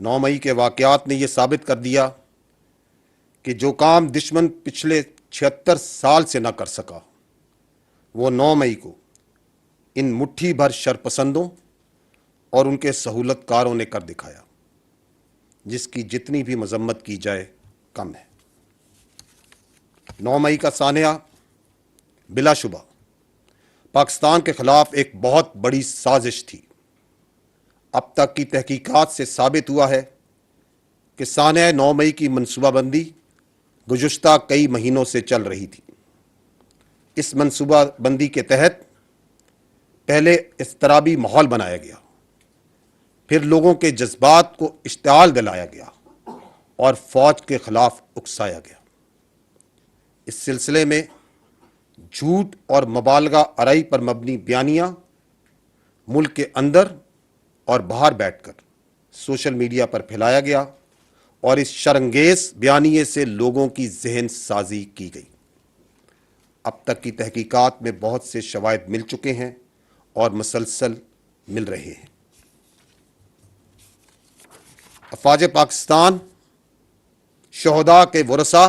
9 मई के वाक़यात ने यह साबित कर दिया कि जो काम दुश्मन पिछले 76 साल से न कर सका, वो 9 मई को इन मुट्ठी भर शरपसंदों और उनके सहूलतकारों ने कर दिखाया, जिसकी जितनी भी मजम्मत की जाए कम है। 9 मई का सानिया बिलाशुबा पाकिस्तान के खिलाफ एक बहुत बड़ी साजिश थी। अब तक की तहकीकात से साबित हुआ है कि सानिया 9 मई की मनसूबाबंदी गुज़श्ता कई महीनों से चल रही थी। इस मनसूबाबंदी के तहत पहले इज़्तिराबी माहौल बनाया गया, फिर लोगों के जज्बात को इश्तिआल दिलाया गया और फौज के खिलाफ उकसाया गया। इस सिलसिले में झूठ और मुबालगा आराई पर मबनी बयानियां मुल्क के अंदर और बाहर बैठकर सोशल मीडिया पर फैलाया गया और इस शर्मंगेज बयानिए से लोगों की जहन साजी की गई। अब तक की तहकीकात में बहुत से शवाहिद मिल चुके हैं और मुसलसल मिल रहे हैं। अफवाज पाकिस्तान, शहदा के वरसा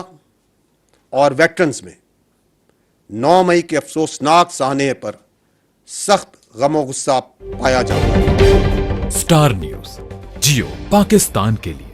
और वेटरन्स में 9 मई के अफसोसनाक साहने पर सख्त गम गुस्सा पाया जाता है। स्टार न्यूज़, जियो पाकिस्तान के लिए।